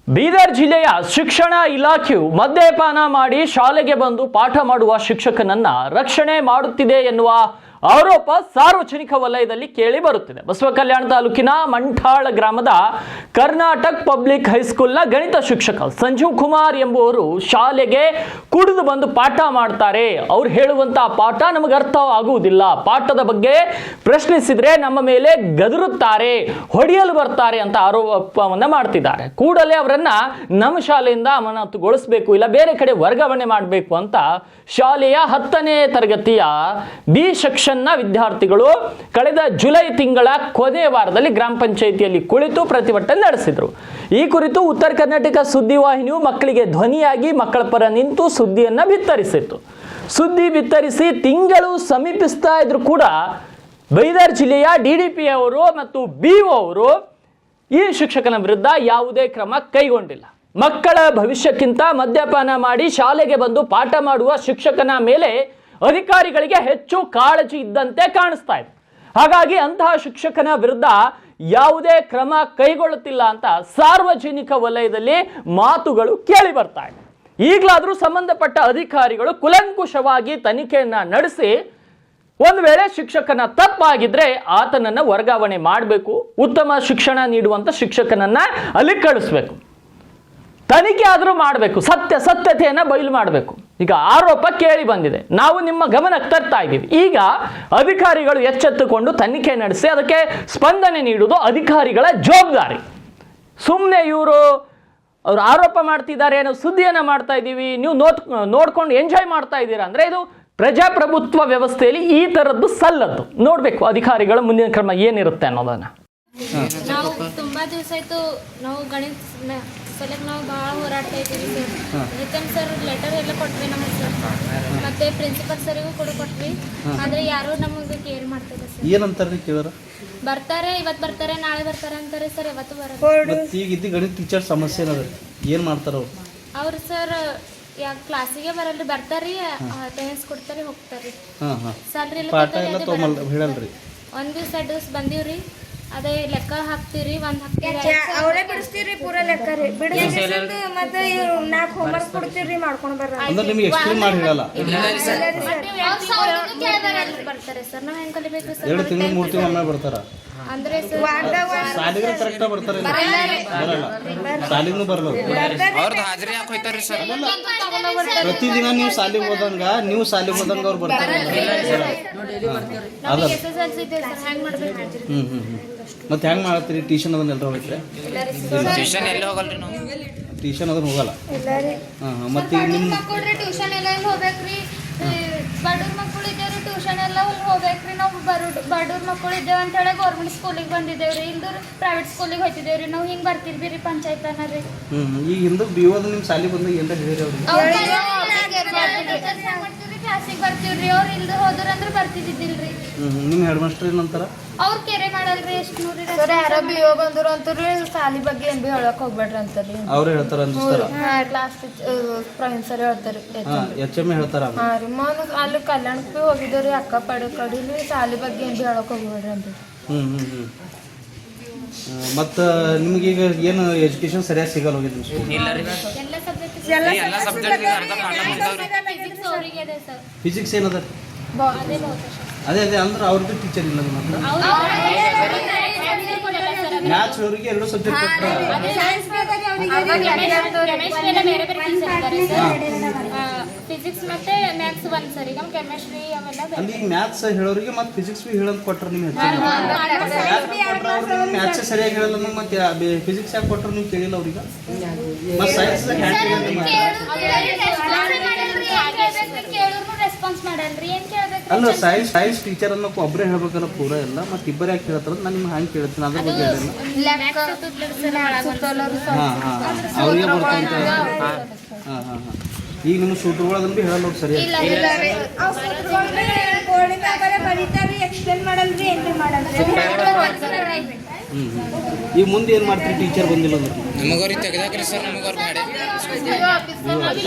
ಬೀದರ್ ಜಿಲ್ಲೆಯ ಶಿಕ್ಷಣ ಇಲಾಖೆಯು ಮದ್ಯಪಾನ ಮಾಡಿ ಶಾಲೆಗೆ ಬಂದು ಪಾಠ ಮಾಡುವ ಶಿಕ್ಷಕನನ್ನ ರಕ್ಷಣೆ ಮಾಡುತ್ತಿದೆ ಎನ್ನುವ ಆರೋಪ ಸಾರ್ವಜನಿಕ ವಲಯದಲ್ಲಿ ಕೇಳಿ ಬರುತ್ತಿದೆ. ಬಸವ ಕಲ್ಯಾಣ ತಾಲೂಕಿನ ಮಂಠಾಳ ಗ್ರಾಮದ ಕರ್ನಾಟಕ ಪಬ್ಲಿಕ್ ಹೈಸ್ಕೂಲ್ನ ಗಣಿತ ಶಿಕ್ಷಕ ಸಂಜೀವ್ ಕುಮಾರ್ ಎಂಬುವರು ಶಾಲೆಗೆ ಕುಡಿದು ಬಂದು ಪಾಠ ಮಾಡ್ತಾರೆ. ಅವ್ರು ಹೇಳುವಂತಹ ಪಾಠ ನಮಗೆ ಅರ್ಥ ಆಗುವುದಿಲ್ಲ. ಪಾಠದ ಬಗ್ಗೆ ಪ್ರಶ್ನಿಸಿದ್ರೆ ನಮ್ಮ ಮೇಲೆ ಗದರುತ್ತಾರೆ, ಹೊಡೆಯಲು ಬರ್ತಾರೆ ಅಂತ ಆರೋಪವನ್ನ ಮಾಡ್ತಿದ್ದಾರೆ. ಕೂಡಲೇ ಅವರನ್ನ ನಮ್ಮ ಶಾಲೆಯಿಂದ ಅಮಾನತುಗೊಳಿಸಬೇಕು, ಇಲ್ಲ ಬೇರೆ ಕಡೆ ವರ್ಗಾವಣೆ ಮಾಡಬೇಕು ಅಂತ ಶಾಲೆಯ 10ನೇ ತರಗತಿಯ ಬಿ ಸೆಕ್ಷನ್ ವಿದ್ಯಾರ್ಥಿಗಳು ಕಳೆದ ಜುಲೈ ತಿಂಗಳ ಕೊನೆಯ ವಾರದಲ್ಲಿ ಗ್ರಾಮ ಪಂಚಾಯಿತಿಯಲ್ಲಿ ಕುಳಿತು ಪ್ರತಿಭಟನೆ ನಡೆಸಿದರು. ಈ ಕುರಿತು ಉತ್ತರ ಕರ್ನಾಟಕ ಸುದ್ದಿವಾಹಿನಿಯು ಮಕ್ಕಳಿಗೆ ಧ್ವನಿಯಾಗಿ ಮಕ್ಕಳ ಪರ ನಿಂತು ಸುದ್ದಿಯನ್ನ ಬಿತ್ತರಿಸಿತ್ತು. ಸುದ್ದಿ ಬಿತ್ತರಿಸಿ ತಿಂಗಳು ಸಮೀಪಿಸ್ತಾ ಇದ್ರು ಕೂಡ ಬೀದರ್ ಜಿಲ್ಲೆಯ ಡಿಡಿಪಿ ಅವರು ಮತ್ತು ಬಿಒ ಅವರು ಈ ಶಿಕ್ಷಕನ ವಿರುದ್ಧ ಯಾವುದೇ ಕ್ರಮ ಕೈಗೊಂಡಿಲ್ಲ. ಮಕ್ಕಳ ಭವಿಷ್ಯಕ್ಕಿಂತ ಮದ್ಯಪಾನ ಮಾಡಿ ಶಾಲೆಗೆ ಬಂದು ಪಾಠ ಮಾಡುವ ಶಿಕ್ಷಕನ ಮೇಲೆ ಅಧಿಕಾರಿಗಳಿಗೆ ಹೆಚ್ಚು ಕಾಳಜಿ ಇದ್ದಂತೆ ಕಾಣಿಸ್ತಾ ಇದೆ. ಹಾಗಾಗಿ ಅಂತಹ ಶಿಕ್ಷಕನ ವಿರುದ್ಧ ಯಾವುದೇ ಕ್ರಮ ಕೈಗೊಳ್ಳುತ್ತಿಲ್ಲ ಅಂತ ಸಾರ್ವಜನಿಕ ವಲಯದಲ್ಲಿ ಮಾತುಗಳು ಕೇಳಿ ಬರ್ತಾ ಇದೆ. ಈಗಲಾದರೂ ಸಂಬಂಧಪಟ್ಟ ಅಧಿಕಾರಿಗಳು ಕುಲಂಕುಷವಾಗಿ ತನಿಖೆಯನ್ನ ನಡೆಸಿ ಒಂದು ವೇಳೆ ಶಿಕ್ಷಕನ ತಪ್ಪಾಗಿದ್ರೆ ಆತನನ್ನ ವರ್ಗಾವಣೆ ಮಾಡಬೇಕು, ಉತ್ತಮ ಶಿಕ್ಷಣ ನೀಡುವಂತ ಶಿಕ್ಷಕನನ್ನ ಅಲ್ಲಿ ಕಳಿಸ್ಬೇಕು, ತನಿಖೆ ಆದರೂ ಮಾಡಬೇಕು, ಸತ್ಯತೆಯನ್ನ ಬಯಲು ಮಾಡಬೇಕು. ಈಗ ಆರೋಪ ಕೇಳಿ ಬಂದಿದೆ, ನಾವು ನಿಮ್ಮ ಗಮನಕ್ಕೆ ತರ್ತಾ ಇದ್ದೀವಿ. ಈಗ ಅಧಿಕಾರಿಗಳು ಎಚ್ಚೆತ್ತುಕೊಂಡು ತನಿಖೆ ನಡೆಸಿ ಅದಕ್ಕೆ ಸ್ಪಂದನೆ ನೀಡುವುದು ಅಧಿಕಾರಿಗಳ ಜವಾಬ್ದಾರಿ. ಸುಮ್ಮನೆ ಇವರು ಅವರು ಆರೋಪ ಮಾಡ್ತಿದ್ದಾರೆ, ನಾವು ಸುದ್ದಿಯನ್ನ ಮಾಡ್ತಾ ಇದ್ದೀವಿ, ನೀವು ನೋಡ್ಕೊಂಡು ಎಂಜಾಯ್ ಮಾಡ್ತಾ ಇದ್ದೀರಾ ಅಂದ್ರೆ ಇದು ಪ್ರಜಾಪ್ರಭುತ್ವ ವ್ಯವಸ್ಥೆಯಲ್ಲಿ ಈ ತರದ್ದು ಸಲ್ಲದ್ದು. ನೋಡ್ಬೇಕು ಅಧಿಕಾರಿಗಳ ಮುಂದಿನ ಕ್ರಮ ಏನಿರುತ್ತೆ ಅನ್ನೋದನ್ನ. ನಾವು ತುಂಬಾ ದಿವಸ ಆಯ್ತು ನಾವು ಗಣಿತ ಸಲಕ್ಕೆ ನಾವು ಭಾಳ ಹೋರಾಡ್ತಾ ಇದ್ದೀವಿ ಸರ್. ಜಿತನ್ ಸರ್ ಲೆಟರ್ ಎಲ್ಲ ಕೊಟ್ವಿ ನಮ್ಮ ಸರ್, ಮತ್ತೆ ಪ್ರಿನ್ಸಿಪಲ್ ಸರಿಗೂ ಕೊಟ್ವಿ, ಆದ್ರೆ ಯಾರು ನಮಗೆ ಕೇರ್ ಮಾಡ್ತಾರೆ ಸರ್. ಏನಂತಾರ್ರಿ ಕೇಳರ? ಬರ್ತಾರೆ, ಇವತ್ತು ಬರ್ತಾರೆ, ನಾಳೆ ಬರ್ತಾರೆ ಅಂತಾರೆ ಸರ್, ಇವತ್ತು ಬರೋದು. ಈಗ ಇದ್ದ ಗಣಿತ ಟೀಚರ್ ಸಮಸ್ಯೆ ಏನದ, ಏನ್ ಮಾಡ್ತಾರ ಅವ್ರು ಸರ್ ಯಾಕೆ ಕ್ಲಾಸಿಗೆ ಬರಲ್ರಿ, ಬರ್ತಾರಿ ಅಟೆಂಡೆನ್ಸ್ ಕೊಡ್ತಾರೆ ಹೋಗ್ತಾರಿ, ಸ್ಯಾಲ್ರಿ ಎಲ್ಲ ಹೇಳಲ್ರಿ. ಒಂದ್ ದಿವ್ಸ 2 ದಿವಸ ಬಂದೀವ್ರಿ, ಅದೇ ಲೆಕ್ಕ ಹಾಕ್ತಿರಿ, ಒಂದ್ ಹಾಕ್ತಿರಿ, ಅವರೇ ಬಿಡಿಸ್ತೀರಿ ಪೂರ ಲೆಕ್ಕ ರೀ ಬಿಡಿಸಿ ಮತ್ತೆ 4 ಹೋಮ್ವರ್ಕ್ ಕೊಡ್ತೀರಿ ಮಾಡ್ಕೊಂಡು ಬರ್ರಿ ಅಂದ್ರೆ ನಿಮಗೆ ಎಕ್ಸ್ಪ್ಲೇನ್ ಮಾಡಿ ಹೇಳಲ್ಲ. ಬರ್ತಾರೆ ಸರ್, ನಾವ್ ಹೆಂಗ್ ಕಲಿಬೇಕ್ರಿ ಸರ್? 2 ತಿಂಗಳು 3 ತಿಂಗಳು ಒಮ್ಮೆ ಬರ್ತಾರ ಅಂದ್ರೆ ಸರ್ ಸಾಲಿಗೆ ಕರೆಕ್ಟ್ ಬರ್ತಾರೆ, ಸಾಲಿಗೂ ಬರಲ್ಲ. ಪ್ರತಿದಿನ ನೀವು ಸಾಲಿಗೆ ಹೋದಂಗ ಅವ್ರು ಬರ್ತಾರೆ. ಮತ್ತೆ ಹೆಂಗ್ ಮಾಡತ್ತೀರಿ? ಟ್ಯೂಷನ್ ಅದನ್ನ ಎಲ್ಲರೂ ಹೋಗ್ತಾರೆ, ಟ್ಯೂಷನ್ ಅದನ್ನ ಹೋಗಲ್ಲ. ಮತ್ತೆ ನಿಮ್ಮ ಟ್ಯೂಷನ್ ಎಲ್ಲ ಹೋಗ್ಬೇಕ್ರಿ, ಬಡವ್ರ ಮಕ್ಕಳು ಇದ್ದೇವ್ರಿ, ಟ್ಯೂಷನ್ ಎಲ್ಲ ಹೋಗ್ಬೇಕ್ರಿ. ನಾವು ಬಡವ್ರ ಮಕ್ಕಳು ಇದ್ದೇವೆ ಅಂತ ಹೇಳಿ ಗೌರ್ಮೆಂಟ್ ಸ್ಕೂಲಿಗೆ ಬಂದಿದ್ದೇವ್ರಿ, ಇಲ್ದ್ರ ಪ್ರೈವೇಟ್ ಸ್ಕೂಲಿಗೆ ಹೋಗ್ತಿದ್ದೇವ್ರಿ. ನಾವು ಹಿಂಗ್ ಬರ್ತಿದ್ವಿ ಪಂಚಾಯತ್ ಅನ್ನರಿ. ಈಗ ಹಿಂದಕ್ಕೆ ಬಿಯೋದು ನಿಮ್ಮ ಸಾಲಿ ಬಂದಾಗ ಏನ್ರ ಹೇಳಿರಿ ಅವ್ರಿಗೆ? ಕ್ಲಾಸಿಗೆ ಬರ್ತೀವ್ರಿ, ಅವ್ರು ಇಲ್ದ್ರ ಹೋದ್ರ ಅಂದ್ರೆ ಬರ್ತಿದ್ದಿಲ್ರಿ. ನಿಮ್ಮ ಹೆಡ್ ಮಾಸ್ಟರ್ ಏನಂತಾರ? ಅವ್ರು ಕೆರೆ ಮಾಡಲ್ರಿ, ಎಷ್ಟು ನೋಡ್ರಿ ಸರ್ ಯಾರೋ ಬಿಒ ಬಂದ್ರು ಅಂತೀರಿ, ಸಾಲಿ ಬಗ್ಗೆ ಏನ್ ಬಿ ಹೇಳಕ್ ಹೋಗ್ಬೇಡ್ರಿ ಅಂತಾರಿ. ಅವ್ರು ಹೇಳ್ತಾರ ಅನ್ಸ್ತಾರ? ಕ್ಲಾಸ್ ಪ್ರವೀಣ್ ಸರ್ ಹೇಳ್ತಾರಿ, HM ಹೇಳ್ತಾರ. ಹಾ ರೀ, ಅಲ್ಲಿ ಕಲ್ಯಾಣಕ್ಕೆ ಹೋಗಿದ್ದೇವ್ರಿ, ಅಕ್ಕ ಕಡಿಲಿ ಸಾಲಿ ಬಗ್ಗೆ ಏನ್ ಬಿ ಹೇಳಕ್ ಹೋಗ್ಬೇಡ್ರಿ ಅಂತ. ಮತ್ತ ನಿಮ್ಗೆ ಈಗ ಏನು ಎಜುಕೇಶನ್ ಸರಿಯಾಗಿ ಸಿಗಲ್ಲ ಹೋಗಿದ್ರಿ? ಫಿಸಿಕ್ಸ್ ಏನದ? ಅದೇ ಅಂದ್ರೆ ಅವ್ರಿಗೆ ಟೀಚರ್ ಇಲ್ಲ ನಿಮ್ಮ ಹತ್ರ? ಮ್ಯಾಥ್ಸ್ ಅವರಿಗೆ 2 ಸಬ್ಜೆಕ್ಟ್ ಫಿಸಿಕ್ಸ್ ಮತ್ತೆ ಮ್ಯಾಥ್ಸ್ ಒಂದ್ ಸರಿ, ನಮ್ ಕೆಮಿಸ್ಟ್ರಿ ಅವೆಲ್ಲ ಅಲ್ಲಿ ಮ್ಯಾಥ್ಸ್ ಹೇಳೋರಿಗೆ ಮತ್ತೆ ಫಿಸಿಕ್ಸ್ ಬಿ ಹೇಳೋದು ಕೊಟ್ರ ನೀವು ಮ್ಯಾಥ್ಸ್ ಸರಿಯಾಗಿ ಹೇಳಲ್ಲ, ಮತ್ತೆ ಫಿಸಿಕ್ಸ್ ಯಾಕೆ ಕೊಟ್ರು ನೀವು ಕೇಳಿಲ್ಲ ಅವ್ರಿಗೆ? ಮತ್ತೆ ಸೈನ್ಸ್ ರೆಸ್ಪಾನ್ಸ್ ಮಾಡಲ್ರಿ, ಏನ್ ಕೇಳ್ಬೇಕು? ಅಲ್ಲ ಸೈನ್ಸ್ ಟೀಚರ್ ಅನ್ನೋ ಒಬ್ಬರೇ ಹೇಳ್ಬೇಕಲ್ಲ ಪೂರ ಎಲ್ಲ, ಮತ್ತೆ ಇಬ್ಬರು ಯಾಕೆ ಹೇಳ್ತಾರ? ನಾನು ನಿಮ್ಗೆ ಹಂಗೆ ಕೇಳ್ತೀನಿ, ಅದ್ರ ಬಗ್ಗೆ ಅವ್ರಿಗೆ ಬರ್ತಂತ. ಈಗ ನಿಮ್ಮ ಸೂಟ್ರುಗಳು ಅದನ್ನ ಬಿ ಹೇಳಲ್ಲ ಅವ್ರು ಸರಿಯಾಗಿ. ಈಗ ಮುಂದೆ ಏನ್ ಮಾಡ್ತೀರಿ ಟೀಚರ್ ಬಂದಿಲ್ಲ ಅಂದ್ರೆ? ನಮಗವ್ರಿಗೆ ತೆಗೆದಾಕ್ರಿ ಸರ್, ನಮಗವ್ರು ಮಾಡಿ